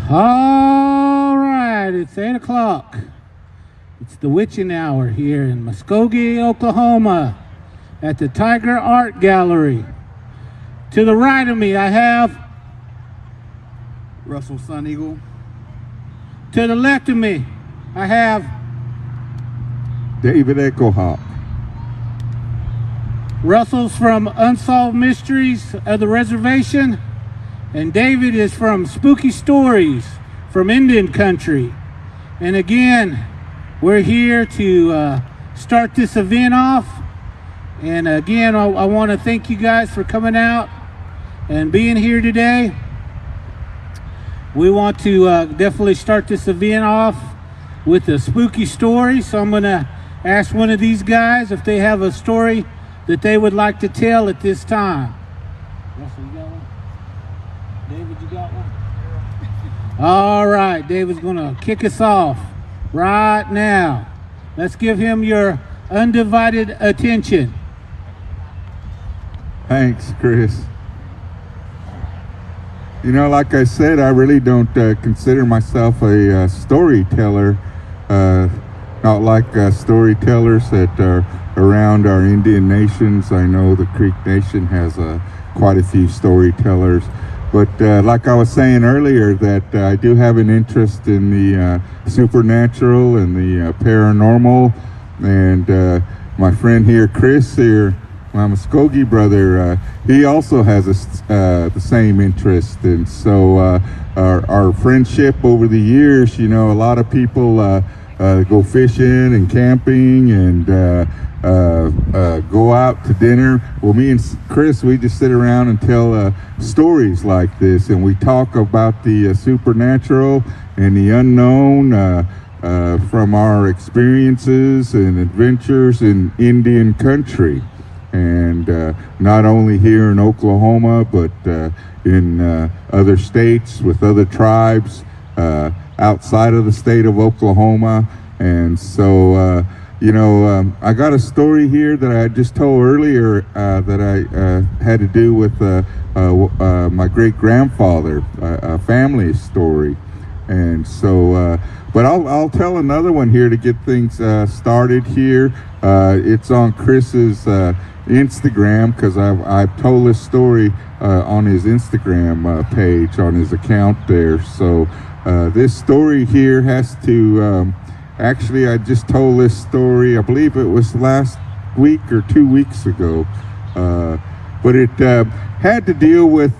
All right, it's 8 o'clock. It's the witching hour here in Muskogee, Oklahoma at the Tiger Art Gallery. To the right of me, I have Russell Sun Eagle. To the left of me, I have David Echo Hawk. Russell's from Unsolved Mysteries of the Reservation, and David is from Spooky Stories from Indian Country. And again, we're here to start this event off. And again, I want to thank you guys for coming out and being here today. We want to definitely start this event off with a spooky story. So I'm going to ask one of these guys if they have a story that they would like to tell at this time. Russell, you got one? David, you got one? All right, David's going to kick us off right now. Let's give him your undivided attention. Thanks, Chris. You know, like I said, I really don't consider myself a storyteller. Not like storytellers that are around our Indian nations. I know the Creek Nation has quite a few storytellers. But like I was saying earlier, that I do have an interest in the supernatural and the paranormal. And my friend here, Chris here, my Muskogee brother, he also has the same interest. And so our friendship over the years, you know, a lot of people go fishing and camping and go out to dinner. Well, me and Chris, we just sit around and tell stories like this, and we talk about the supernatural and the unknown from our experiences and adventures in Indian country. And not only here in Oklahoma, but in other states with other tribes outside of the state of Oklahoma. And so, you know, I got a story here that I just told earlier that I had to do with my great-grandfather, a family story. And so, but I'll tell another one here to get things started here. It's on Chris's Instagram, because I've told this story on his Instagram page, on his account there. So this story here has to, actually I just told this story, I believe it was last week or 2 weeks ago, but it had to deal with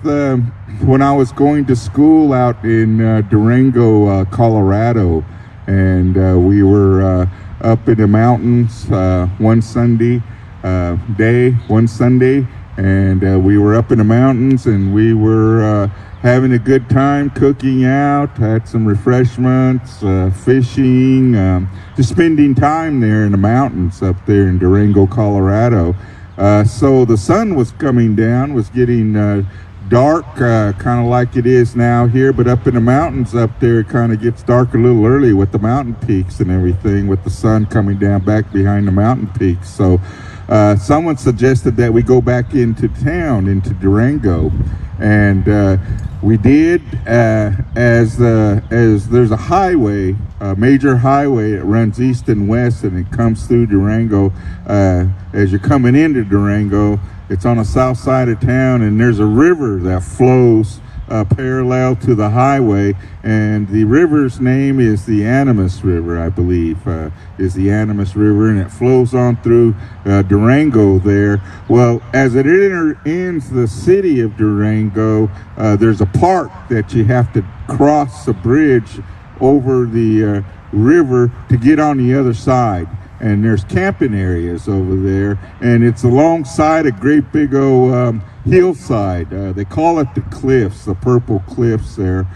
when I was going to school out in Durango, Colorado, and we were up in the mountains one Sunday, and we were up in the mountains, and we were having a good time cooking out, had some refreshments, fishing, just spending time there in the mountains up there in Durango, Colorado. So the sun was coming down, was getting dark, kind of like it is now here, but up in the mountains up there, it kind of gets dark a little early with the mountain peaks and everything, with the sun coming down back behind the mountain peaks. So someone suggested that we go back into town, into Durango, and we did, as there's a highway, a major highway that runs east and west, and it comes through Durango. As you're coming into Durango, it's on the south side of town, and there's a river that flows parallel to the highway, and the river's name is the Animas River, I believe, is the Animas River, and it flows on through Durango there. Well, as it ends the city of Durango, there's a park that you have to cross a bridge over the river to get on the other side. And there's camping areas over there, and it's alongside a great big old hillside. They call it the cliffs, the purple cliffs there,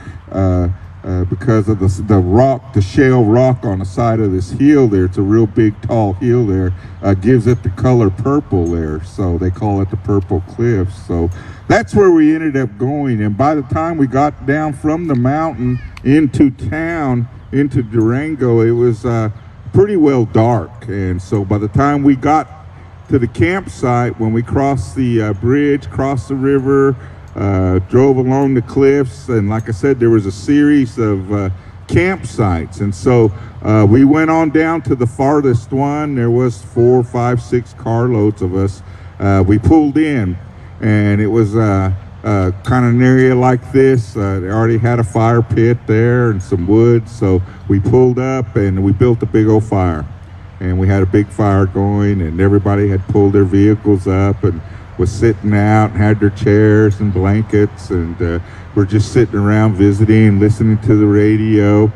because of the rock, the shale rock on the side of this hill there. It's a real big, tall hill there, gives it the color purple there, so they call it the purple cliffs. So that's where we ended up going, and by the time we got down from the mountain into town, into Durango, it was pretty well dark. And so by the time we got to the campsite, when we crossed the bridge, crossed the river, drove along the cliffs, and like I said, there was a series of campsites, and so we went on down to the farthest one. There was 4, 5, 6 carloads of us. We pulled in, and it was kind of an area like this. They already had a fire pit there and some wood, so we pulled up and we built a big old fire, and we had a big fire going, and everybody had pulled their vehicles up and was sitting out and had their chairs and blankets, and we're just sitting around visiting, listening to the radio.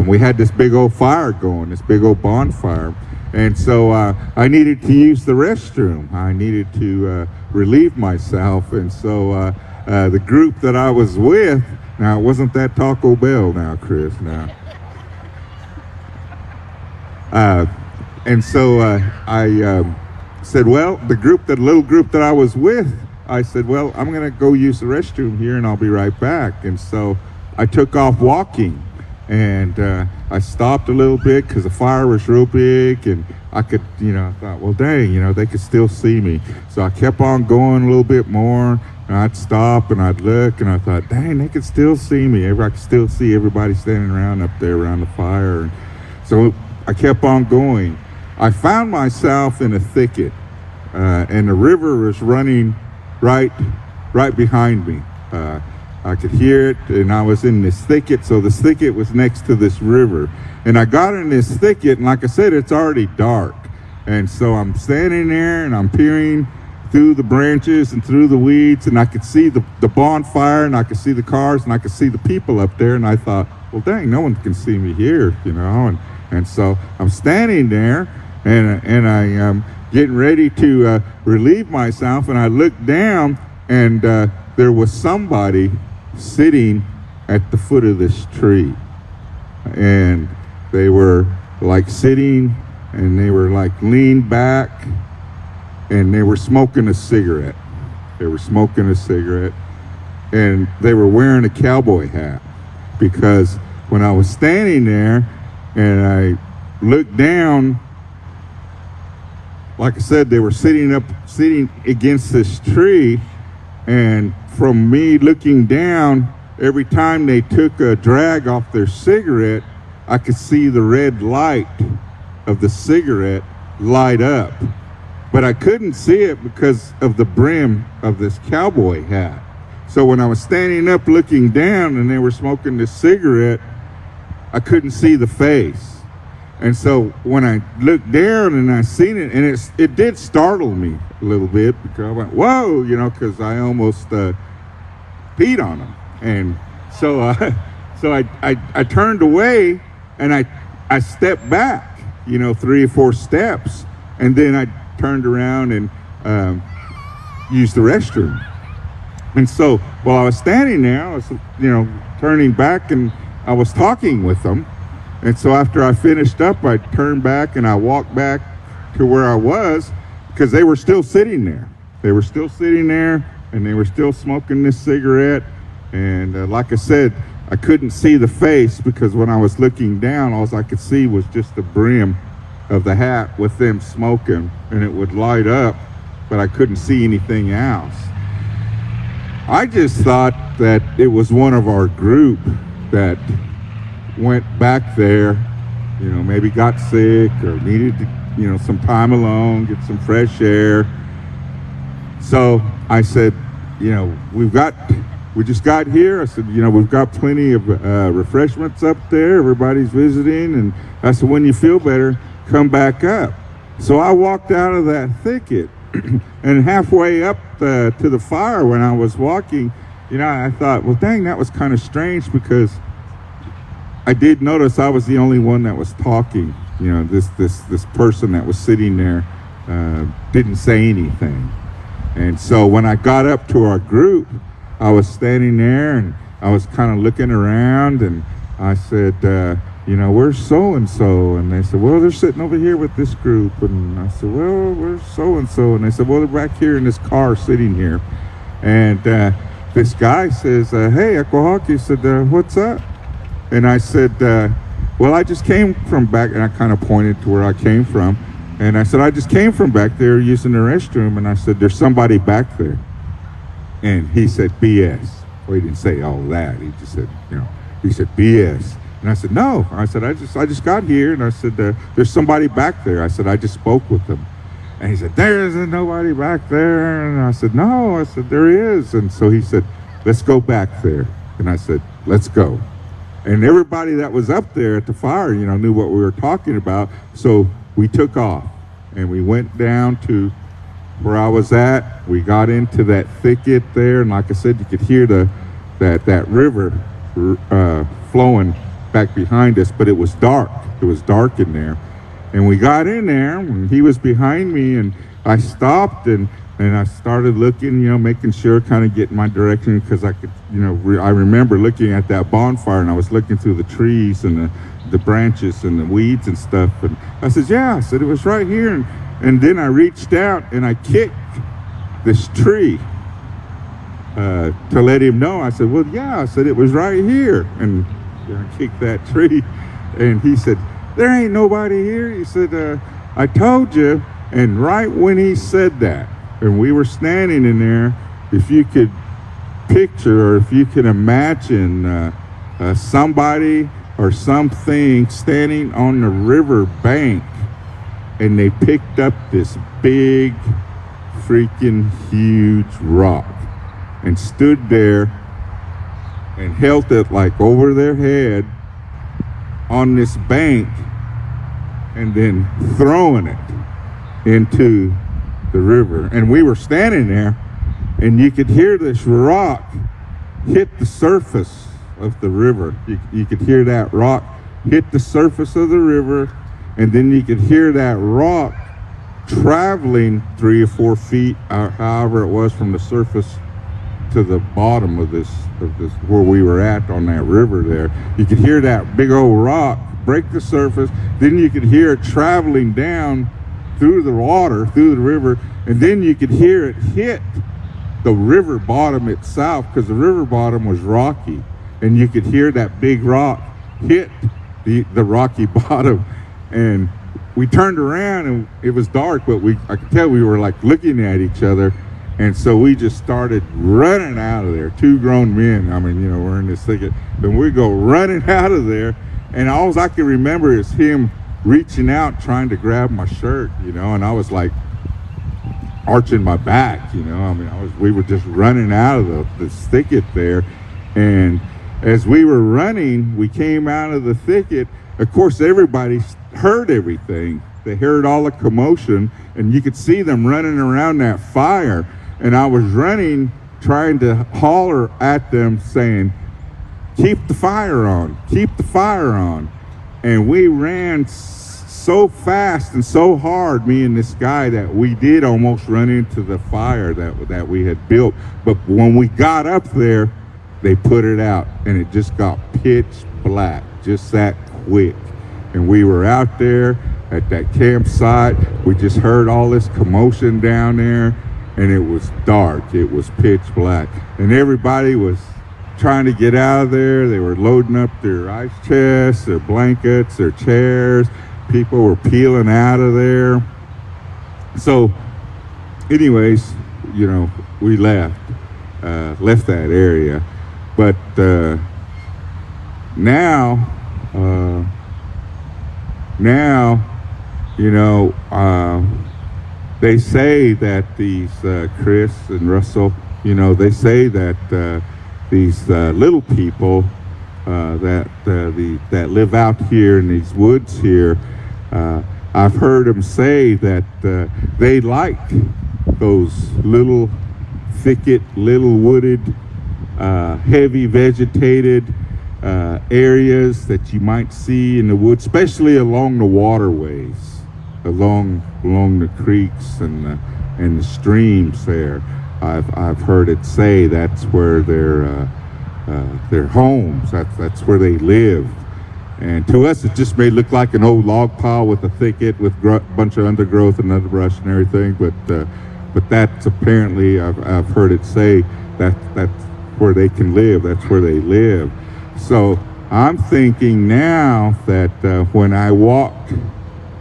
We had this big old fire going, this big old bonfire, and so I needed to use the restroom. I needed to relieve myself, and so the group that I was with, now it wasn't that Taco Bell now, Chris, now. And so I said, well, the little group that I was with, I said, well, I'm going to go use the restroom here and I'll be right back. And so I took off walking, and I stopped a little bit because the fire was real big, and I could, I thought, well, dang, they could still see me. So I kept on going a little bit more, and I'd stop and I'd look, and I thought, dang, they could still see me. I could still see everybody standing around up there around the fire. And so I kept on going. I found myself in a thicket, and the river was running right behind me. I could hear it, and I was in this thicket, so this thicket was next to this river. And I got in this thicket, and like I said, it's already dark. And so I'm standing there, and I'm peering through the branches and through the weeds, and I could see the bonfire, and I could see the cars, and I could see the people up there, and I thought, well, dang, no one can see me here, And so I'm standing there, and I am getting ready to relieve myself, and I looked down, and there was somebody sitting at the foot of this tree, and they were like sitting, and they were like leaned back, and they were smoking a cigarette. And they were wearing a cowboy hat, because when I was standing there and I looked down, like I said, they were sitting against this tree, and from me looking down, every time they took a drag off their cigarette, I could see the red light of the cigarette light up. But I couldn't see it because of the brim of this cowboy hat. So when I was standing up looking down and they were smoking this cigarette, I couldn't see the face. And so when I looked down and I seen it, and it did startle me a little bit, because I went, whoa, because I almost peed on them. And so I turned away, and I stepped back, 3 or 4 steps, and then I turned around and used the restroom. And so while I was standing there, I was, turning back, and I was talking with them. And so after I finished up, I turned back and I walked back to where I was, because they were still sitting there. They were still sitting there, and they were still smoking this cigarette. And like I said, I couldn't see the face, because when I was looking down, all I could see was just the brim of the hat with them smoking, and it would light up, but I couldn't see anything else. I just thought that it was one of our group that went back there, maybe got sick or needed to, some time alone, get some fresh air. So I said, we just got here. I said, we've got plenty of refreshments up there. Everybody's visiting. And I said, when you feel better, come back up. So I walked out of that thicket, and halfway up to the fire, when I was walking, I thought, well, dang, that was kind of strange, because I did notice I was the only one that was talking. This person that was sitting there didn't say anything. And so when I got up to our group, I was standing there, and I was kind of looking around, and I said, where's so-and-so? And they said, well, they're sitting over here with this group. And I said, well, where's so-and-so? And they said, well, they're back here in this car sitting here. And this guy says, hey, Aquahawk, said, what's up? And I said, well, I just came from back, and I kind of pointed to where I came from. And I said, I just came from back there using the restroom. And I said, there's somebody back there. And he said, BS. Well, he didn't say all that. He just said, he said, BS. And I said, no. I said, I just got here. And I said, there's somebody back there. I said, I just spoke with them. And he said, there isn't nobody back there. And I said, no. I said, there is. And so he said, let's go back there. And I said, let's go. And everybody that was up there at the fire, knew what we were talking about. So we took off and we went down to where I was at. We got into that thicket there. And like I said, you could hear that river flowing back behind us, but it was dark. It was dark in there. And we got in there and he was behind me, and I stopped and I started looking, making sure, kind of getting my direction, because I could, I remember looking at that bonfire and I was looking through the trees and the branches and the weeds and stuff. And I said, yeah, I said, it was right here. And then I reached out and I kicked this tree to let him know. I said, well, yeah, I said, it was right here. And I kicked that tree, and he said, there ain't nobody here. He said, I told you. And right when he said that, and we were standing in there, if you could picture, or if you can imagine somebody or something standing on the river bank, and they picked up this big, freaking huge rock and stood there and held it like over their head on this bank, and then throwing it into the river. And we were standing there, and you could hear this rock hit the surface of the river. You could hear that rock hit the surface of the river, and then you could hear that rock traveling 3 or 4 feet, or however it was, from the surface to the bottom of this where we were at on that river there. You could hear that big old rock break the surface, then you could hear it traveling down through the water, through the river, and then you could hear it hit the river bottom itself, because the river bottom was rocky, and you could hear that big rock hit the rocky bottom. And we turned around, and it was dark, but I could tell we were like looking at each other. And so we just started running out of there. 2 grown men, we're in this thicket, and we go running out of there. And all I can remember is him reaching out, trying to grab my shirt, and I was like arching my back, we were just running out of this thicket there. And as we were running, we came out of the thicket. Of course, everybody heard everything. They heard all the commotion, and you could see them running around that fire. And I was running, trying to holler at them, saying, keep the fire on, keep the fire on. And we ran so fast and so hard, me and this guy, that we did almost run into the fire that we had built. But when we got up there, they put it out, and it just got pitch black, just that quick. And we were out there at that campsite. We just heard all this commotion down there, and it was dark. It was pitch black, and everybody was trying to get out of there. They were loading up their ice chests, their blankets, their chairs. People were peeling out of there. So anyways, we left that area. But now, they say that these, Chris and Russell, they say that these little people that live out here in these woods here, I've heard them say that they like those little thicket, little wooded, heavy vegetated areas that you might see in the woods, especially along the waterways, along the creeks and the streams there. I've heard it say that's where their homes, that's where they live. And to us, it just may look like an old log pile with a thicket with a bunch of undergrowth and underbrush and everything, but that's apparently, I've heard it say that's where they can live, that's where they live. So I'm thinking now that when I walked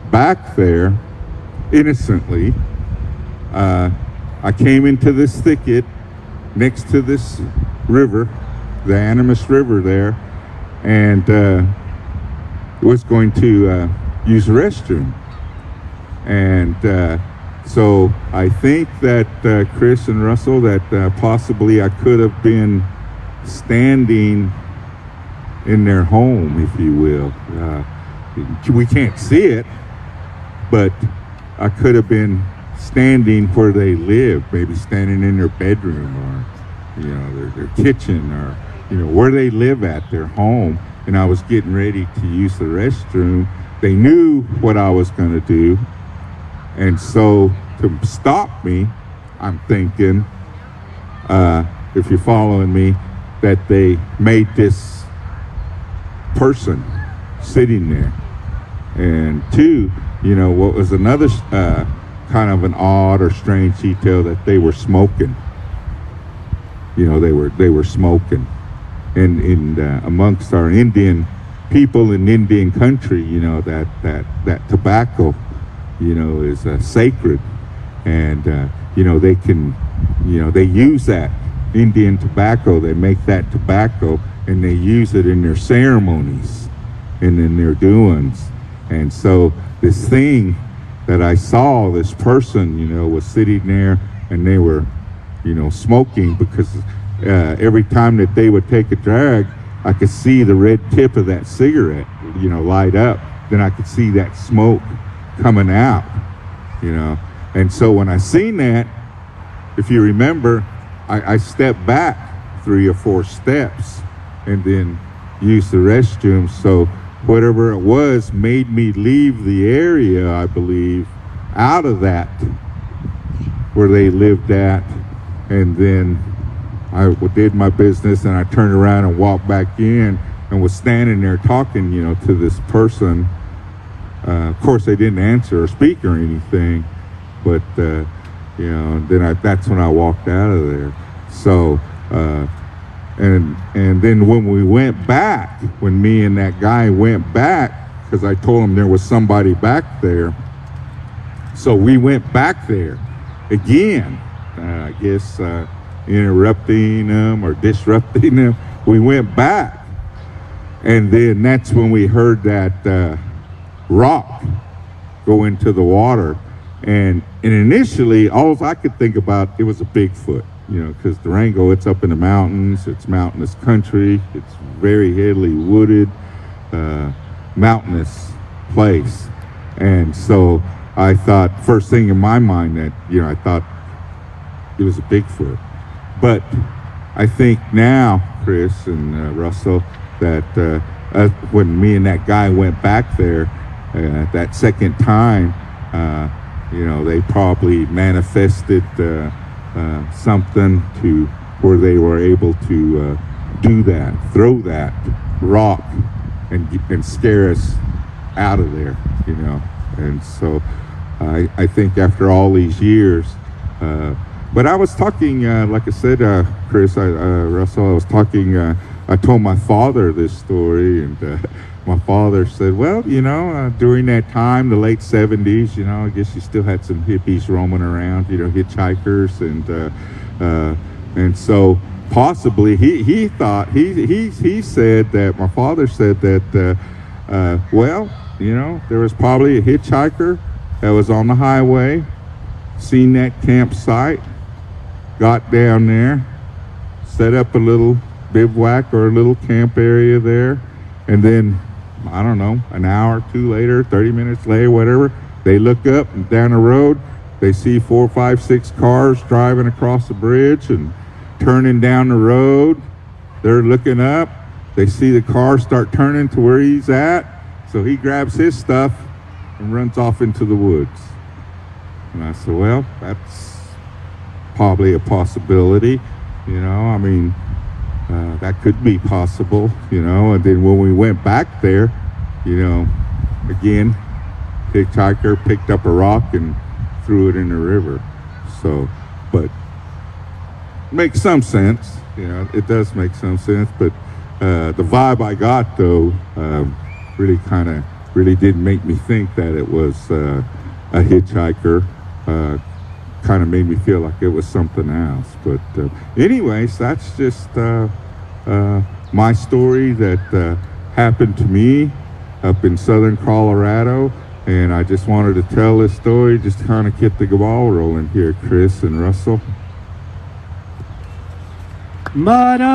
back there innocently, I came into this thicket, next to this river, the Animas River there, and was going to use the restroom. And so I think that Chris and Russell, that possibly I could have been standing in their home, if you will. We can't see it, but I could have been standing where they live, maybe standing in their bedroom or, you know, their kitchen, or, you know, where they live at, their home. And I was getting ready to use the restroom. They knew what I was going to do. And so to stop me, I'm thinking, if you're following me, that they made this person sitting there. And two, you know, what was another kind of an odd or strange detail, that they were smoking. You know, they were smoking. And in amongst our Indian people in Indian country, you know, that tobacco, you know, is sacred. And you know, they can, you know, they use that Indian tobacco, they make that tobacco, and they use it in their ceremonies and in their doings. And so this thing that I saw, this person, you know, was sitting there, and they were, you know, smoking, because every time that they would take a drag, I could see the red tip of that cigarette, you know, light up. Then I could see that smoke coming out, you know. And so when I seen that, if you remember, I stepped back 3 or 4 steps and then used the restroom. So whatever it was made me leave the area, I believe, out of that where they lived at. And then I did my business, and I turned around and walked back in and was standing there talking, you know, to this person. Of course, they didn't answer or speak or anything, but you know, then that's when I walked out of there. So, and then when we went back, when me and that guy went back, because I told him there was somebody back there, so we went back there again. I guess interrupting them or disrupting them. We went back, and then that's when we heard that rock go into the water. And initially, all I could think about, it was a Bigfoot, you know, because Durango, it's up in the mountains, it's mountainous country, it's very heavily wooded, mountainous place. And so I thought, first thing in my mind, that, you know, I thought it was a Bigfoot. But I think now, Chris and Russell, that when me and that guy went back there that second time, you know, they probably manifested something to where they were able to do that, throw that rock and scare us out of there, you know. And so I think after all these years, but I was talking, like I said, Chris, Russell, I was talking, I told my father this story, and my father said, well, you know, during that time, the late 70s, you know, I guess you still had some hippies roaming around, you know, hitchhikers, and so possibly he thought, he said that, my father said that, well, you know, there was probably a hitchhiker that was on the highway, seen that campsite, got down there, set up a little bivouac or a little camp area there, and then, I don't know, an hour or two later, 30 minutes later, whatever, they look up and down the road, they see 4, 5, 6 cars driving across the bridge and turning down the road. They're looking up, they see the car start turning to where he's at, so he grabs his stuff and runs off into the woods. And I said, well, that's probably a possibility, you know, I mean, that could be possible, you know. And then when we went back there, you know, again, hitchhiker picked up a rock and threw it in the river. So, but makes some sense, you know, it does make some sense. But the vibe I got, though, really did make me think that it was a hitchhiker kind of made me feel like it was something else. But anyways, that's just my story that happened to me up in southern Colorado, and I just wanted to tell this story just to kind of get the ball rolling here, Chris and Russell. Motto!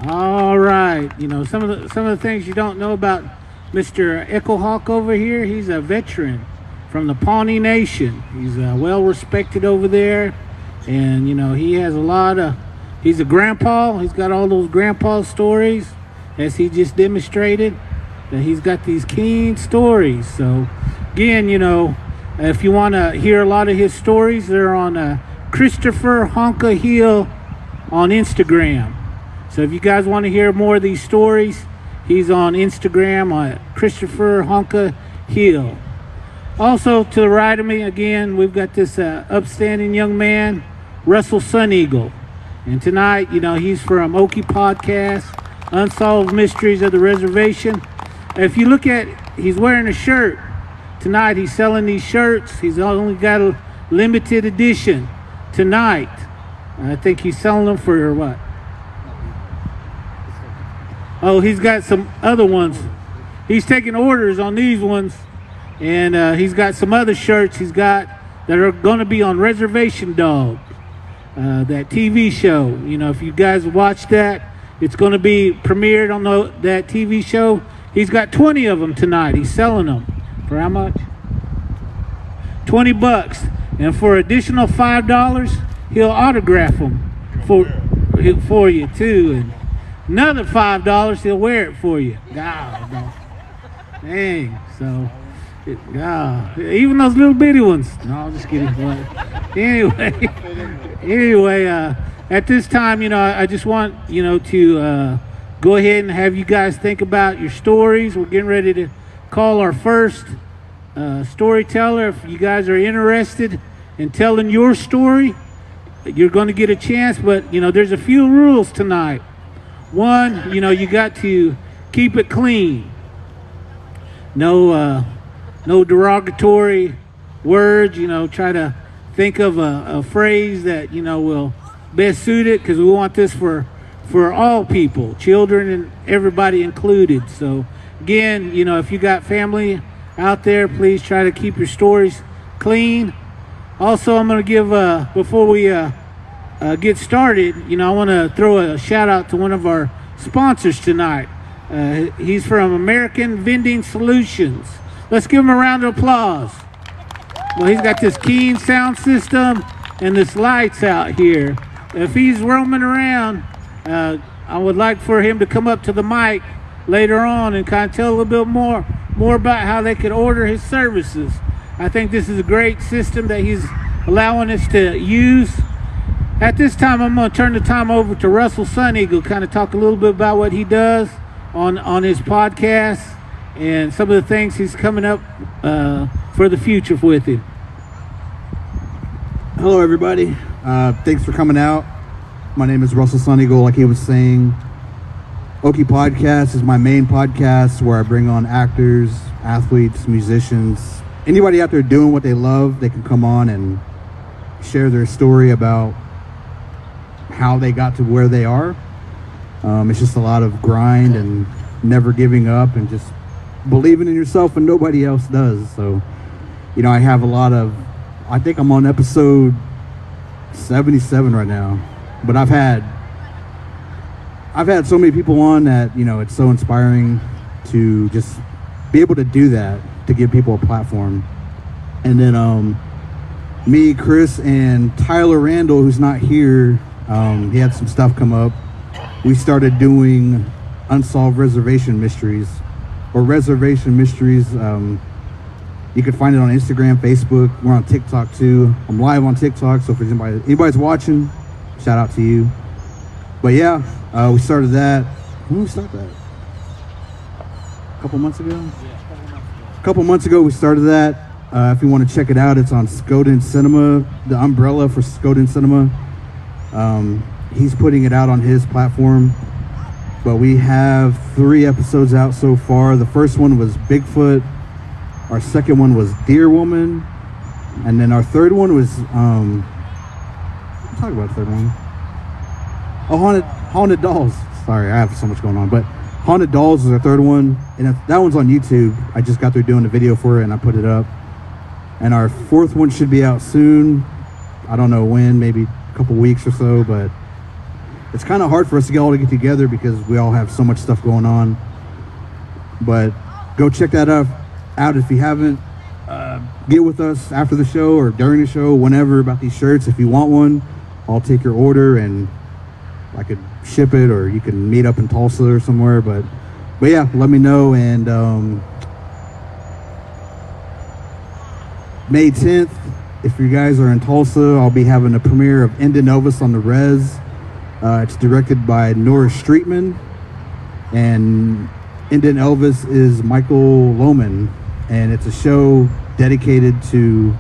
All right, you know, some of the things you don't know about Mr. Eckelhawk over here. He's a veteran from the Pawnee Nation. He's well respected over there, and you know, he has a lot of, he's a grandpa. He's got all those grandpa stories, as he just demonstrated, that he's got these keen stories. So again, you know, if you want to hear a lot of his stories, they're on Christopher Honka Hill on Instagram. So if you guys want to hear more of these stories, he's on Instagram on Christopher Honka Hill. Also to the right of me, again, we've got this upstanding young man, Russell Sun Eagle. And tonight, you know, he's from Okie Podcast, Unsolved Mysteries of the Reservation. If you look at, he's wearing a shirt. Tonight he's selling these shirts. He's only got a limited edition tonight. I think he's selling them for what? Oh, he's got some other ones. He's taking orders on these ones, and he's got some other shirts he's got that are going to be on Reservation Dog, that TV show. You know, if you guys watch that, it's going to be premiered on that TV show. He's got 20 of them tonight. He's selling them for how much? $20. And for additional $5, he'll autograph them for you too. And another $5, he'll wear it for you. God, dang. So, even those little bitty ones. No, I'm just kidding. But anyway, at this time, you know, I just want, you know, to go ahead and have you guys think about your stories. We're getting ready to call our first storyteller. If you guys are interested in telling your story, you're going to get a chance. But, you know, there's a few rules tonight. One, you know, you got to keep it clean. No derogatory words. You know, try to think of a phrase that, you know, will best suit it, because we want this for all people, children and everybody included. So again, you know, if you got family out there, please try to keep your stories clean. Also, I'm going to give, before we get started, you know, I want to throw a shout out to one of our sponsors tonight. He's from American Vending Solutions. Let's give him a round of applause. Well, he's got this keen sound system and this lights out here. If he's roaming around, I would like for him to come up to the mic later on and kind of tell a little bit more about how they could order his services. I think this is a great system that he's allowing us to use. At this time, I'm going to turn the time over to Russell Sun Eagle, kind of talk a little bit about what he does on his podcast and some of the things he's coming up for the future with him. Hello, everybody. Thanks for coming out. My name is Russell Sun Eagle. Like he was saying, Okie Podcast is my main podcast where I bring on actors, athletes, musicians, anybody out there doing what they love. They can come on and share their story about how they got to where they are. It's just a lot of grind and never giving up and just believing in yourself when nobody else does. So, you know, I have a lot of, I think I'm on episode 77 right now, but I've had so many people on that, you know, it's so inspiring to just be able to do that, to give people a platform. And then me, Chris, and Tyler Randall, who's not here, he had some stuff come up. We started doing Unsolved Reservation Mysteries, or Reservation Mysteries. You can find it on Instagram, Facebook. We're on TikTok too. I'm live on TikTok, so if anybody's watching, shout out to you. But yeah, we started that. When did we start that? A couple months ago? Yeah, a couple months ago we started that. If you want to check it out, it's on Skoden Cinema, the umbrella for Skoden Cinema. He's putting it out on his platform. But we have 3 episodes out so far. The first one was Bigfoot. Our second one was Deer Woman. And then our third one was talk about the third one. Oh, haunted dolls. Sorry, I have so much going on, but haunted dolls is our third one, and that one's on YouTube. I just got through doing the video for it, and I put it up. And our fourth one should be out soon. I don't know when, maybe a couple weeks or so, but it's kind of hard for us to all get together because we all have so much stuff going on. But go check that out if you haven't. Get with us after the show or during the show, whenever, about these shirts. If you want one, I'll take your order and I could ship it, or you can meet up in Tulsa or somewhere. But yeah, let me know. And May 10th, if you guys are in Tulsa, I'll be having a premiere of NDN on the Res. It's directed by Nora Streetman, and NDN Elvis is Michael Lohman, and it's a show dedicated to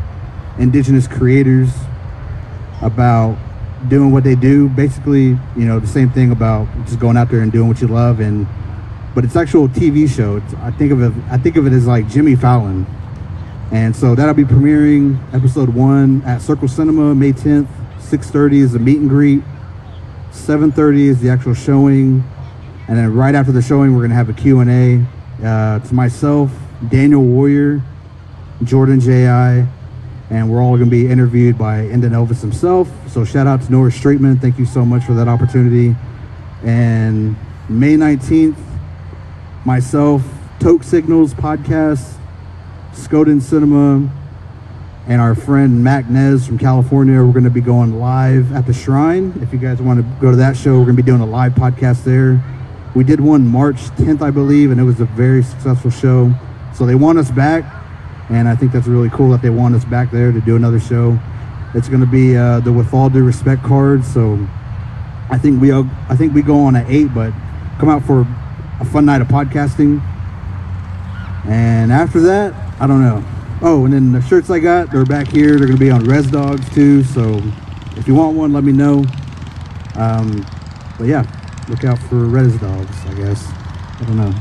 indigenous creators about doing what they do. Basically, the same thing about just going out there and doing what you love, but it's actual TV show. I think of it as like Jimmy Fallon. And so that'll be premiering episode 1 at Circle Cinema May 10th. 6:30 is the meet and greet. 7:30 is the actual showing. And then right after the showing, we're going to have a Q&A. It's myself, Daniel Warrior, Jordan J.I., and we're all going to be interviewed by NDN Elvis himself. So shout out to Nora Streetman. Thank you so much for that opportunity. And May 19th, myself, Toke Signals Podcast, Skoden Cinema, and our friend Mac Nez from California. We're going to be going live at the Shrine. If you guys want to go to that show, we're going to be doing a live podcast there. We did one March 10th, I believe, and it was a very successful show. So they want us back, and I think that's really cool that they want us back there to do another show. It's going to be the With All Due Respect card. So I think we go on at 8, but come out for a fun night of podcasting. And after that, I don't know. Oh, and then the shirts I got, they're back here. They're going to be on Res Dogs too. So if you want one, let me know. But yeah, look out for Res Dogs, I guess. I don't know.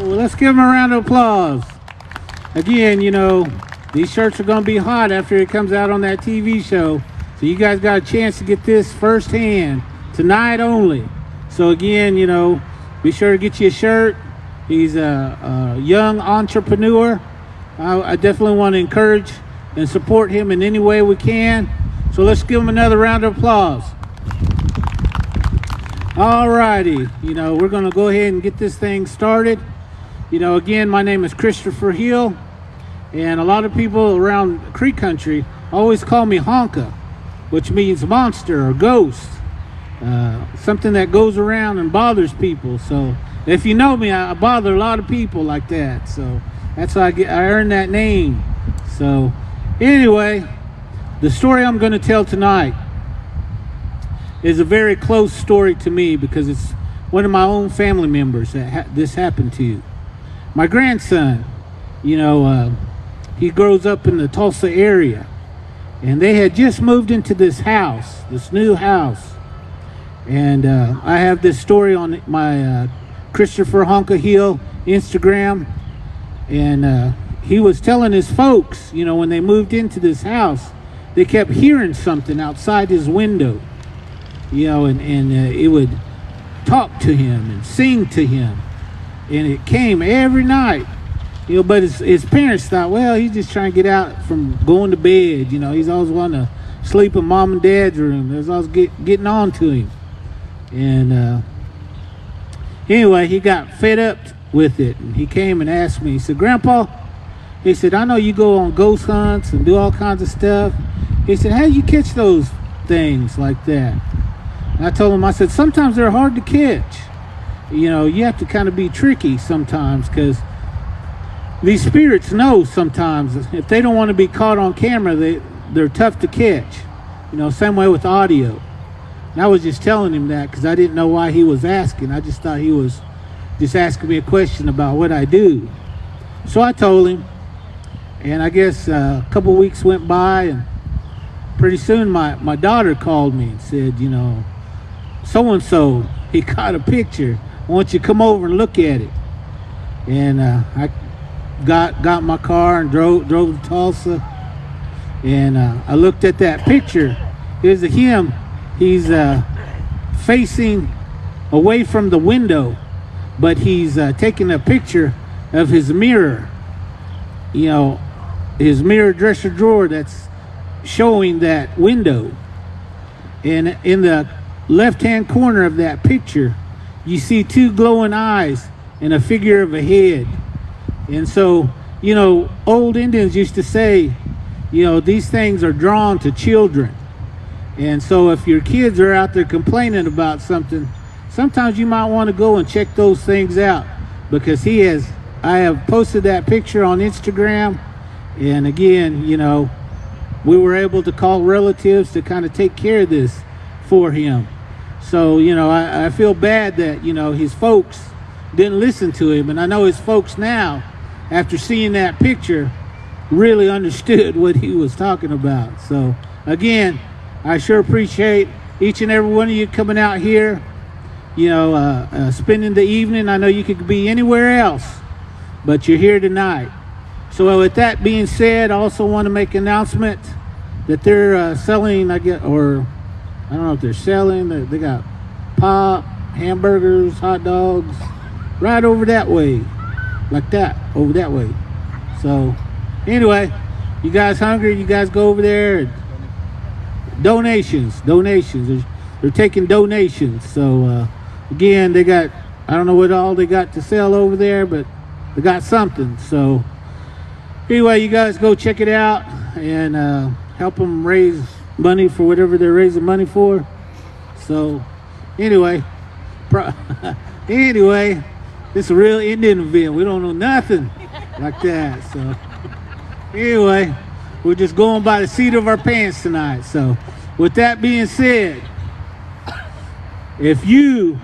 Well, let's give them a round of applause. Again, these shirts are going to be hot after it comes out on that TV show. So you guys got a chance to get this firsthand tonight only. So again, be sure to get you a shirt. He's a young entrepreneur. I definitely want to encourage and support him in any way we can. So let's give him another round of applause. All righty. We're going to go ahead and get this thing started. Again, my name is Christopher Hill, and a lot of people around Creek Country always call me Honka, which means monster or ghost. Something that goes around and bothers people. So if you know me, I bother a lot of people like that. So that's how I earned that name. So anyway, the story I'm going to tell tonight is a very close story to me because it's one of my own family members that this happened to. My grandson, he grows up in the Tulsa area, and they had just moved into this house, this new house. And I have this story on my Christopher Honka Hill Instagram, and he was telling his folks, when they moved into this house, they kept hearing something outside his window, and it would talk to him and sing to him, and it came every night, but his parents thought, well, he's just trying to get out from going to bed, he's always wanting to sleep in mom and dad's room. There's always getting on to him. And anyway, he got fed up with it, and he came and asked me. He said, Grandpa, he said, I know you go on ghost hunts and do all kinds of stuff. He said, how do you catch those things like that? And I told him, I said, sometimes they're hard to catch. You have to kind of be tricky sometimes, because these spirits know sometimes if they don't want to be caught on camera, they're tough to catch. Same way with audio. And I was just telling him that because I didn't know why he was asking. I just thought he was just asking me a question about what I do. So I told him, and I guess a couple weeks went by, and pretty soon my daughter called me and said, so-and-so, he caught a picture. I want you to come over and look at it. And got my car and drove to Tulsa, and I looked at that picture. Here's him. He's facing away from the window, but he's taking a picture of his mirror. You know, his mirror dresser drawer that's showing that window. And in the left-hand corner of that picture, you see two glowing eyes and a figure of a head. And so, you know, old Indians used to say, you know, these things are drawn to children. And so if your kids are out there complaining about something, sometimes you might want to go and check those things out, because I have posted that picture on Instagram. And again, you know, we were able to call relatives to kind of take care of this for him. So, you know, I feel bad that, you know, his folks didn't listen to him. And I know his folks now, after seeing that picture, really understood what he was talking about. So again, I sure appreciate each and every one of you coming out here, you know, spending the evening. I know you could be anywhere else, but you're here tonight. So with that being said, I also want to make an announcement that they're selling, I don't know if they're selling, they got pop, hamburgers, hot dogs, right over that way, like that, over that way. So anyway, you guys hungry? You guys go over there. Donations. They're taking donations. So again, they got, I don't know what all they got to sell over there, but they got something. So anyway, you guys go check it out and help them raise money for whatever they're raising money for. So anyway, anyway, this is a real Indian event. We don't know nothing like that. So anyway, we're just going by the seat of our pants tonight. So with that being said, if you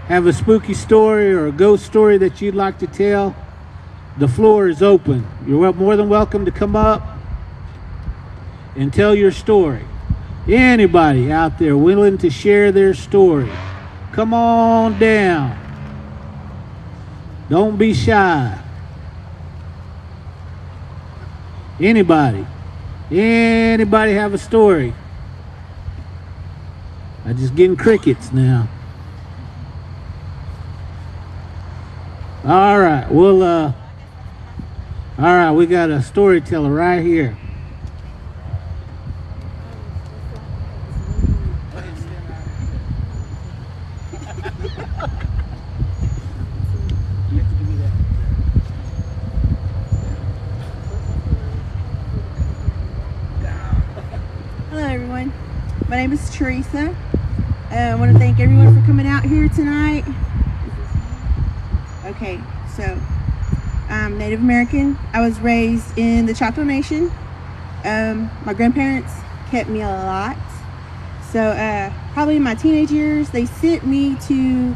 have a spooky story or a ghost story that you'd like to tell, the floor is open. You're more than welcome to come up and tell your story. Anybody out there willing to share their story, come on down. Don't be shy. Anybody have a story? I'm just getting crickets now. All right, all right, we got a storyteller right here. Hello everyone, my name is Teresa. I want to thank everyone for coming out here tonight. Okay, so I'm Native American. I was raised in the Choctaw Nation. My grandparents kept me a lot. So probably in my teenage years, they sent me to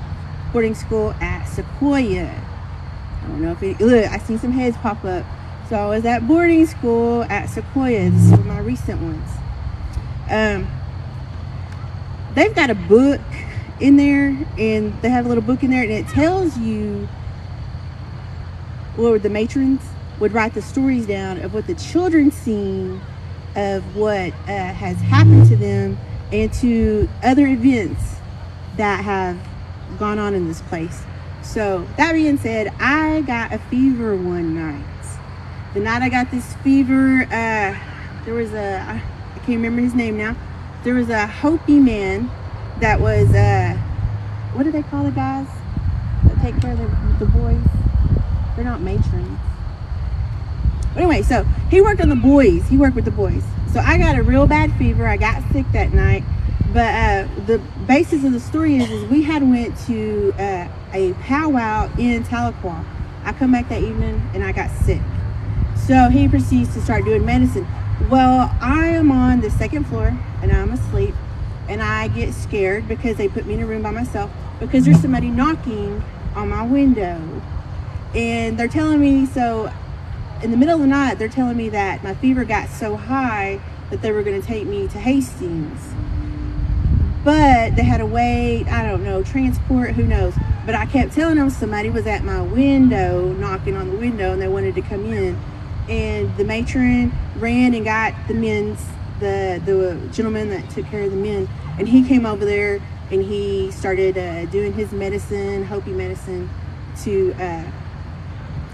boarding school at Sequoia. I don't know if it, look, I seen some heads pop up. So I was at boarding school at Sequoia. This is my recent ones. They've got a book in there, and they have a little book in there, and it tells you, or the matrons would write the stories down of what the children seen, of what has happened to them, and to other events that have gone on in this place. So that being said, I got a fever one night. The night I got this fever, there was I can't remember his name now. There was a Hopi man that was, what do they call the guys that take care of the boys? They're not matrons. But anyway, so he worked on the boys. He worked with the boys. So I got a real bad fever. I got sick that night. But the basis of the story is we had went to a powwow in Tahlequah. I come back that evening and I got sick. So he proceeds to start doing medicine. Well, I am on the second floor and I'm asleep, and I get scared because they put me in a room by myself because there's somebody knocking on my window, and they're telling me, so in the middle of the night, they're telling me that my fever got so high that they were going to take me to Hastings. but they had to wait, I don't know, transport, who knows. But I kept telling them somebody was at my window, knocking on the window, and they wanted to come in. And the matron ran and got the gentleman that took care of the men, and he came over there and he started doing his medicine, Hopi medicine, to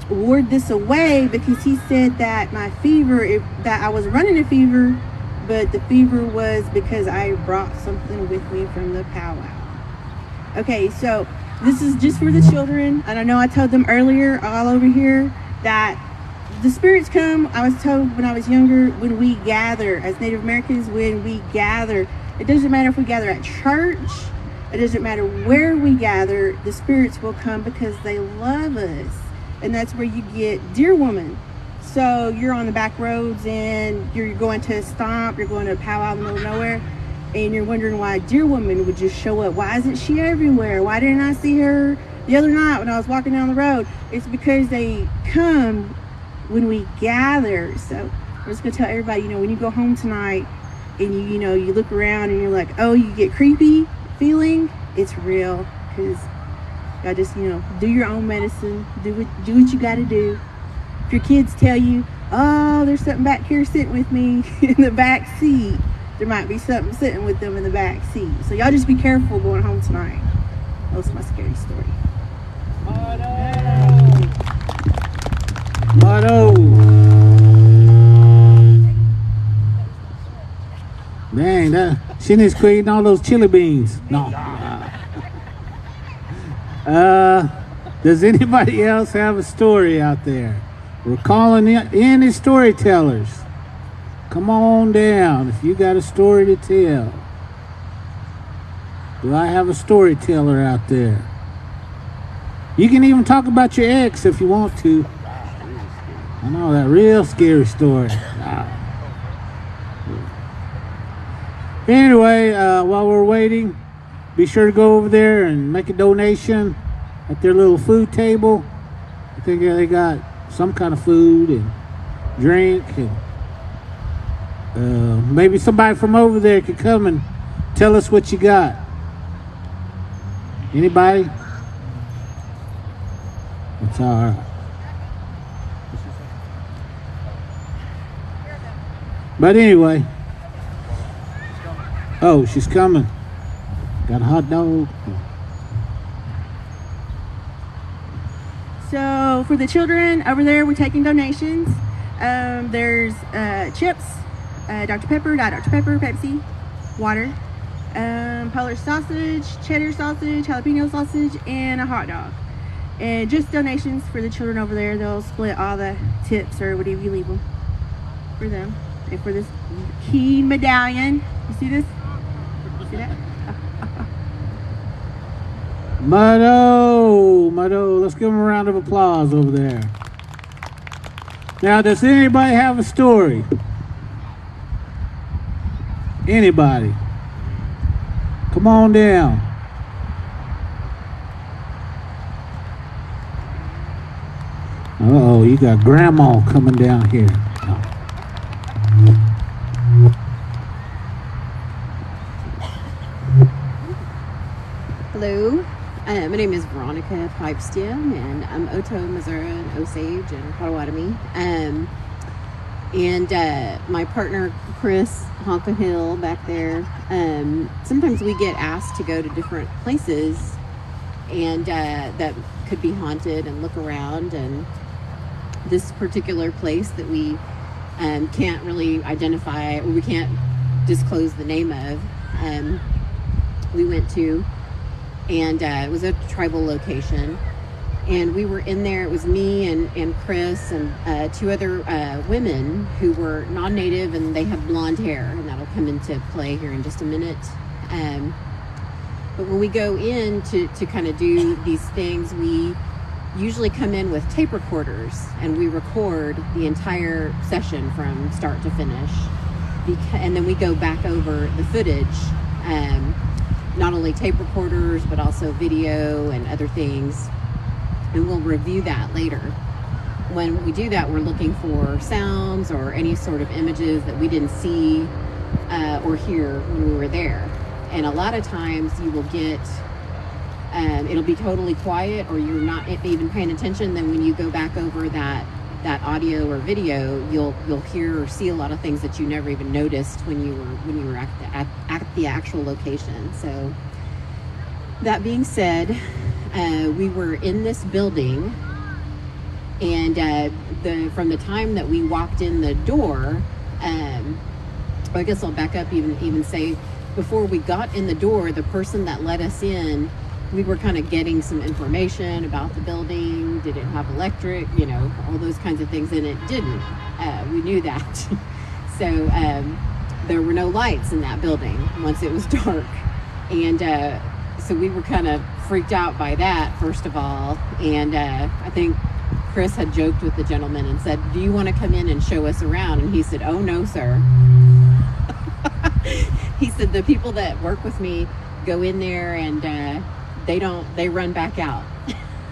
ward this away, because he said that my fever, that I was running a fever, but the fever was because I brought something with me from the powwow. Okay, so this is just for the children. And I know I told them earlier all over here that the spirits come, I was told when I was younger, when we gather as Native Americans, when we gather. It doesn't matter if we gather at church, it doesn't matter where we gather, the spirits will come because they love us. And that's where you get Deer Woman. So you're on the back roads and you're going to a stomp, you're going to a powwow in the middle of nowhere, and you're wondering why Deer Woman would just show up. Why isn't she everywhere? Why didn't I see her the other night when I was walking down the road? It's because they come when we gather. So I'm just gonna tell everybody, when you go home tonight and you look around and you're like, oh, you get creepy feeling, it's real, because y'all just do your own medicine, do what you got to do. If your kids tell you, oh, there's something back here sitting with me in the back seat, there might be something sitting with them in the back seat. So y'all just be careful going home tonight. That's my scary story. Motto. Dang, she needs to quit eating all those chili beans. No. Does anybody else have a story out there? We're calling in as storytellers. Come on down if you got a story to tell. Do I have a storyteller out there? You can even talk about your ex if you want to. I know that real scary story. Anyway, while we're waiting, be sure to go over there and make a donation at their little food table. I think they got some kind of food and drink, and maybe somebody from over there could come and tell us what you got. Anybody? It's all right. But anyway, oh, she's coming. Got a hot dog. So for the children over there, we're taking donations. There's chips, Dr. Pepper, Dr. Pepper, Pepsi, water, Polish sausage, cheddar sausage, jalapeno sausage, and a hot dog. And just donations for the children over there. They'll split all the tips or whatever you leave them for them. And for this key medallion, you see this? See that? Mado, let's give him a round of applause over there. Now, does anybody have a story? Anybody? Come on down. Uh-oh, you got grandma coming down here. Hello, my name is Veronica Pipestem, and I'm Oto, Missouri, and Osage, and Potawatomi. And my partner, Chris Honka Hill, back there, sometimes we get asked to go to different places and that could be haunted and look around. And this particular place that we can't really identify, or we can't disclose the name of, we went to, and it was a tribal location, and we were in there. It was me and Chris and two other women who were non-native, and they have blonde hair, and that'll come into play here in just a minute. But when we go in to kind of do these things, we usually come in with tape recorders, and we record the entire session from start to finish, and then we go back over the footage, not only tape recorders but also video and other things, and we'll review that later. When we do that, we're looking for sounds or any sort of images that we didn't see or hear when we were there. And a lot of times you will get, it'll be totally quiet, or you're not even paying attention. Then when you go back over that audio or video, you'll hear or see a lot of things that you never even noticed when you were at the actual location. So that being said, we were in this building, and from the time that we walked in the door, I guess I'll back up, even say, before we got in the door, the person that let us in, we were kind of getting some information about the building. Did it have electric? You know, all those kinds of things, and it didn't. We knew that. So there were no lights in that building once it was dark, and so we were kind of freaked out by that, first of all. And I think Chris had joked with the gentleman and said, "Do you want to come in and show us around?" And he said, "Oh no, sir." He said, "The people that work with me go in there, and they run back out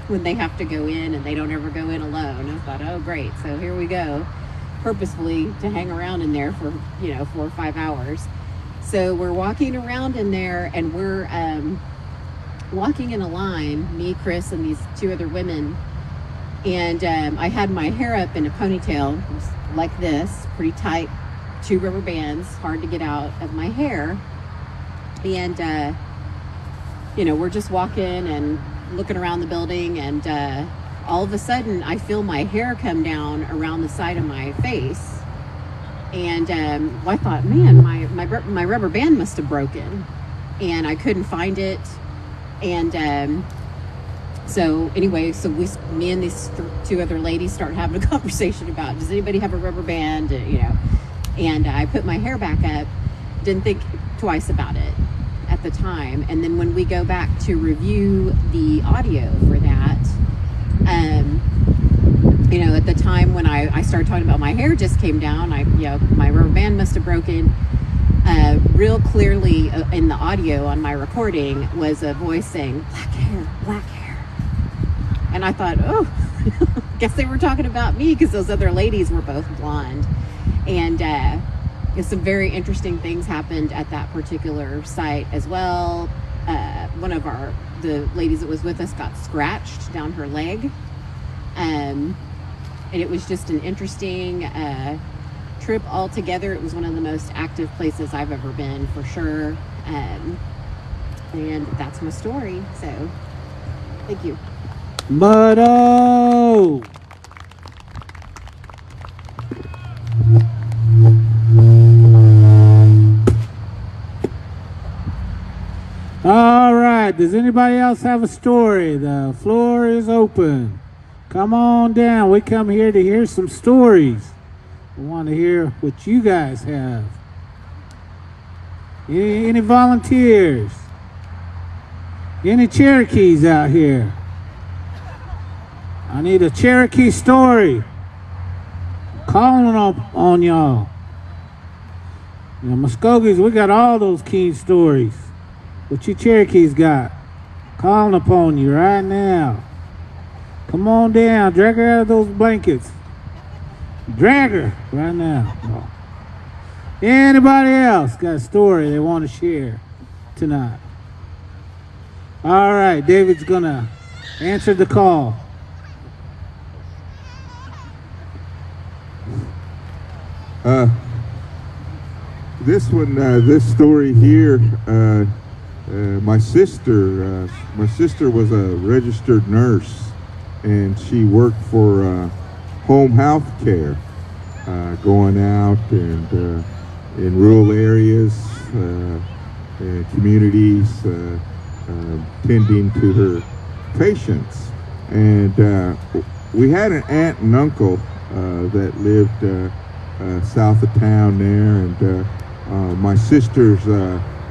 when they have to go in, and they don't ever go in alone." I thought, oh great, so here we go, purposefully to hang around in there for 4 or 5 hours. So we're walking around in there, and we're walking in a line, me, Chris, and these 2 other women. And I had my hair up in a ponytail, like this, pretty tight, 2 rubber bands, hard to get out of my hair. And we're just walking and looking around the building, and all of a sudden I feel my hair come down around the side of my face. And I thought, man, my rubber band must have broken, and I couldn't find it. And so anyway, me and these 2 other ladies start having a conversation about, does anybody have a rubber band? And I put my hair back up, didn't think twice about it at the time. And then when we go back to review the audio for that, at the time when I started talking about my hair just came down, my rubber band must have broken. Real clearly in the audio on my recording was a voice saying, "Black hair, black hair." And I thought, oh, guess they were talking about me, because those other ladies were both blonde. And some very interesting things happened at that particular site as well. One of the ladies that was with us got scratched down her leg. And it was just an interesting trip altogether. It was one of the most active places I've ever been, for sure. And that's my story. So, thank you. Muddo! All right, does anybody else have a story? The floor is open. Come on down. We come here to hear some stories. We want to hear what you guys have. Any volunteers? Any Cherokees out here? I need a Cherokee story. I'm calling on y'all. Muskogees, we got all those keen stories. What you Cherokees got? Calling upon you right now. Come on down. Drag her out of those blankets. Drag her right now. Anybody else got a story they want to share tonight? All right, David's going to answer the call. This story here, my sister was a registered nurse, and she worked for home health care, going out and in rural areas and communities, tending to her patients. And we had an aunt and uncle that lived south of town there, and my sister's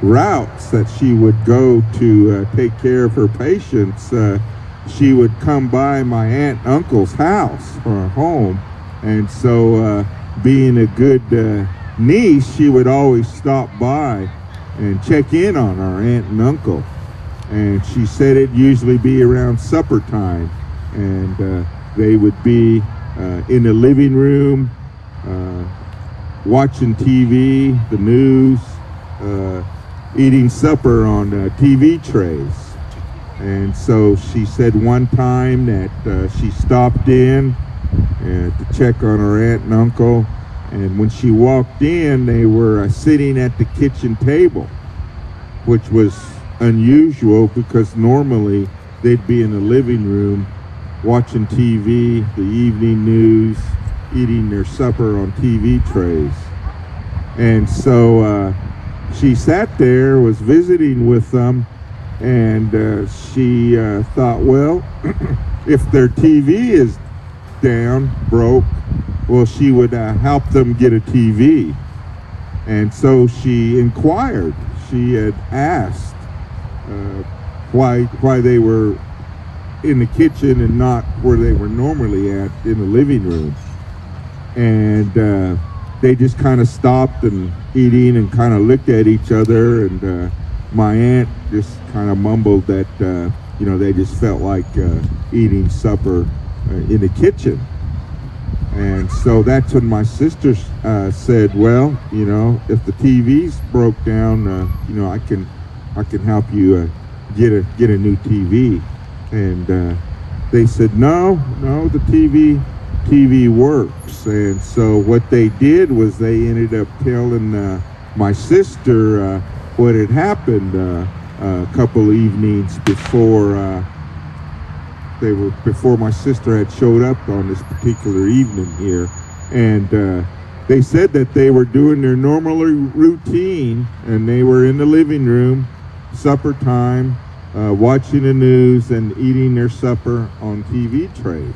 routes that she would go to take care of her patients, she would come by my aunt and uncle's house or home. And so being a good niece, she would always stop by and check in on our aunt and uncle. And she said it'd usually be around supper time, and they would be in the living room watching TV, the news, eating supper on TV trays. And so she said one time that she stopped in to check on her aunt and uncle, and when she walked in, they were sitting at the kitchen table, which was unusual because normally they'd be in the living room watching TV, the evening news, eating their supper on TV trays. And so she sat there, was visiting with them, and she thought, well, if their TV is down, broke, well, she would help them get a TV. And so she inquired. She had asked why they were in the kitchen and not where they were normally at in the living room. And they just kind of stopped and eating and kind of looked at each other, and my aunt just kind of mumbled that they just felt like eating supper in the kitchen. And so that's when my sister said, well, if the TV's broke down, I can help you get a new TV. And they said, no, the TV works. And so what they did was they ended up telling my sister what had happened a couple evenings before my sister had showed up on this particular evening here. And they said that they were doing their normal routine, and they were in the living room, supper time, watching the news and eating their supper on TV trays.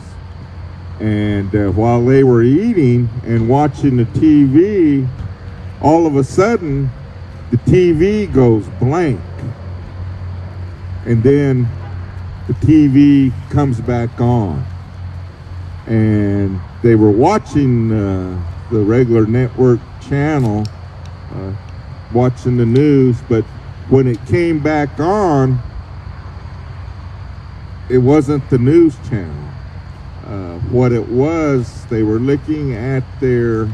And while they were eating and watching the TV, all of a sudden the TV goes blank, and then the TV comes back on. And they were watching the regular network channel, watching the news, but when it came back on, it wasn't the news channel. What it was, they were looking at their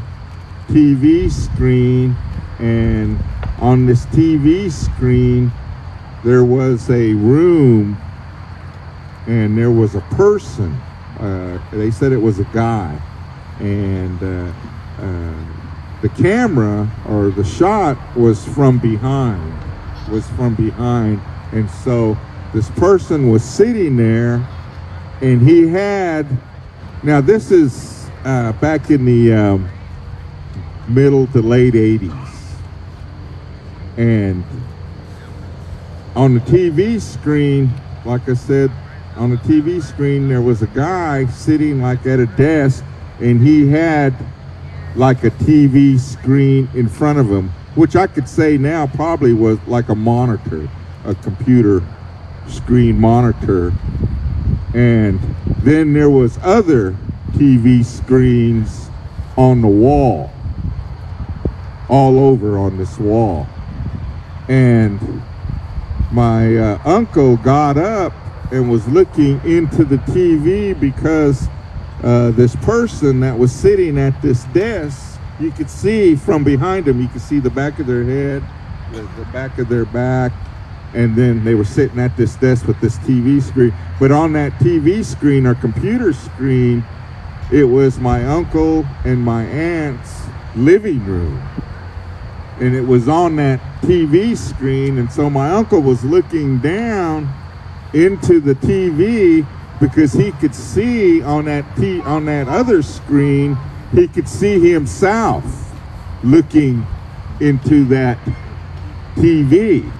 TV screen, and on this TV screen there was a room and there was a person. They said it was a guy, and the camera or the shot was from behind, and so this person was sitting there, and he had, now this is back in the middle to late 80s, and on the TV screen, like I said, on the TV screen there was a guy sitting like at a desk, and he had like a TV screen in front of him, which I could say now probably was like a monitor, a computer screen monitor. And then there was other TV screens on the wall, all over on this wall. And my uncle got up and was looking into the TV because this person that was sitting at this desk, you could see from behind them, you could see the back of their head, the back of their back, and then they were sitting at this desk with this TV screen. But on that TV screen or computer screen, it was my uncle and my aunt's living room. And it was on that TV screen, and so my uncle was looking down into the TV because he could see on that other screen, he could see himself looking into that TV,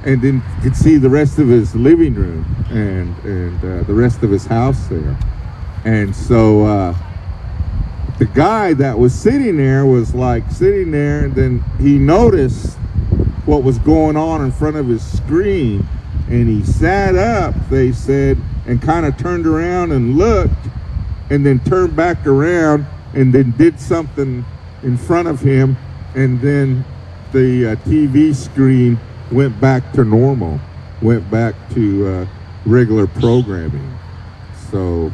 and then could see the rest of his living room and the rest of his house there. And so the guy that was sitting there was like sitting there, and then he noticed what was going on in front of his screen, and he sat up, they said, and kind of turned around and looked, and then turned back around and then did something in front of him, and then the TV screen went back to normal, went back to regular programming. So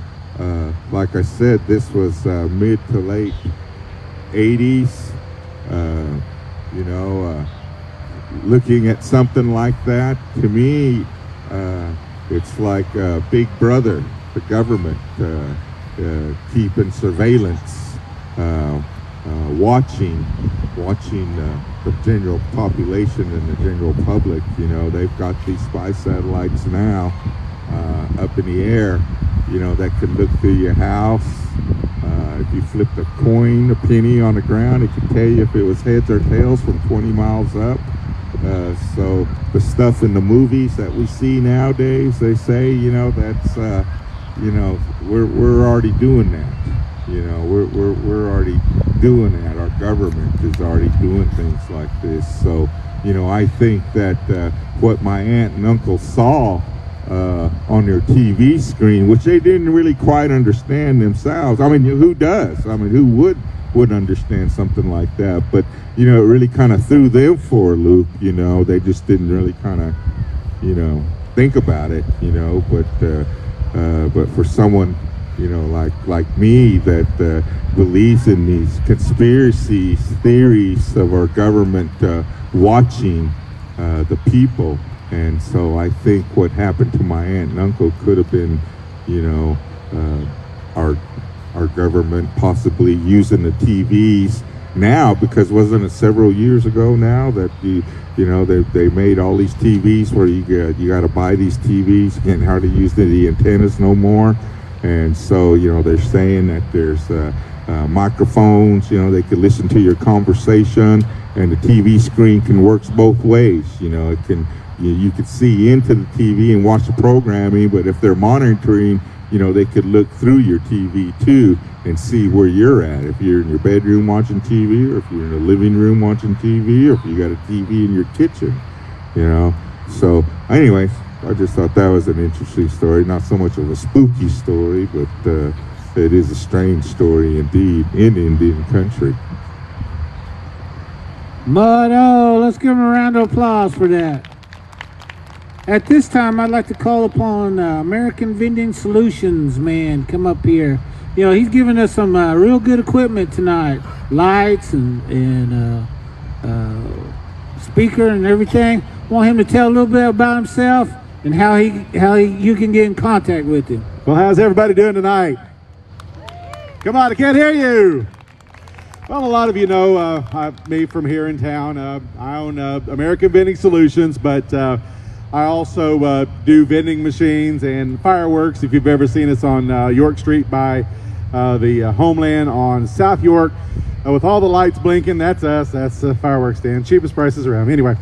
like I said, this was mid to late 80s. looking at something like that, to me, it's like Big Brother, the government, keeping surveillance, watching the general population and the general public. You know, they've got these spy satellites now up in the air, you know, that can look through your house. If you flipped a coin, a penny on the ground, it could tell you if it was heads or tails from 20 miles up. So the stuff in the movies that we see nowadays, they say, you know, that's, you know, we're already doing that. You know, we're already doing that. Our government is already doing things like this. So, you know, I think that what my aunt and uncle saw on their TV screen, which they didn't really quite understand themselves. I mean, who does? I mean, who would understand something like that? But, you know, it really kind of threw them for a loop. You know, they just didn't really kind of, you know, think about it. You know, but for someone, you know, like me that believes in these conspiracy theories of our government watching the people. And so I think what happened to my aunt and uncle could have been, you know, our government possibly using the TVs now, because wasn't it several years ago now that you know they made all these TVs where you got to buy these TVs, you can't hardly use the antennas no more. And so, you know, they're saying that there's microphones, you know, they can listen to your conversation, and the TV screen can work both ways. You know, it can, you can see into the TV and watch the programming, but if they're monitoring, you know, they could look through your TV too and see where you're at. If you're in your bedroom watching TV, or if you're in the living room watching TV, or if you got a TV in your kitchen, you know. So anyways, I just thought that was an interesting story. Not so much of a spooky story, but it is a strange story indeed in Indian country. Muddo, let's give him a round of applause for that. At this time, I'd like to call upon American Vending Solutions man, come up here. You know, he's giving us some real good equipment tonight, lights and speaker and everything. Want him to tell a little bit about himself and how you can get in contact with him. Well, how's everybody doing tonight? Come on, I can't hear you. Well, a lot of you know me from here in town. I own American Vending Solutions, but I also do vending machines and fireworks. If you've ever seen us on York Street by the Homeland on South York, with all the lights blinking, that's us. That's the fireworks stand. Cheapest prices around. Anyway,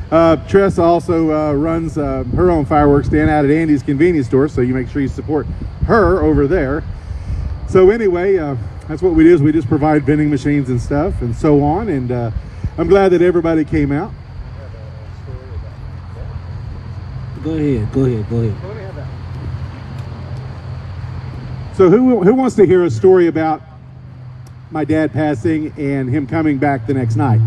Tressa also runs her own fireworks stand out at Andy's convenience store, so you make sure you support her over there. So anyway, that's what we do, is we just provide vending machines and stuff and so on, and I'm glad that everybody came out. Go ahead. So who wants to hear a story about my dad passing and him coming back the next night?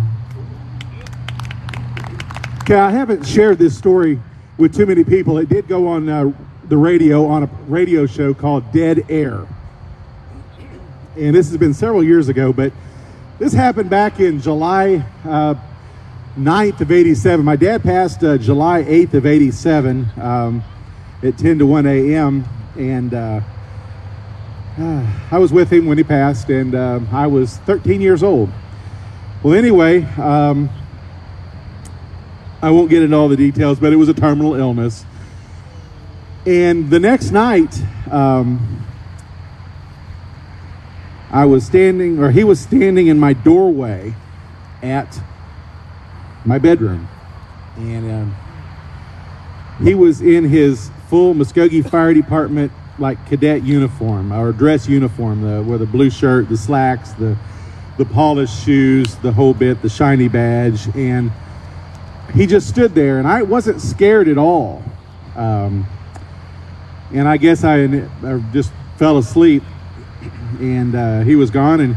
Okay, I haven't shared this story with too many people. It did go on the radio, on a radio show called Dead Air. And this has been several years ago, but this happened back in July 9th of 87. My dad passed July 8th of 87 at 10 to 1 a.m. And I was with him when he passed, and I was 13 years old. Well, anyway, I won't get into all the details, but it was a terminal illness. And the next night, he was standing in my doorway at my bedroom, and he was in his full Muskogee Fire Department like cadet uniform or dress uniform, with the blue shirt, the slacks, the polished shoes, the whole bit, the shiny badge, and he just stood there, and I wasn't scared at all. And I guess I just fell asleep, and he was gone, and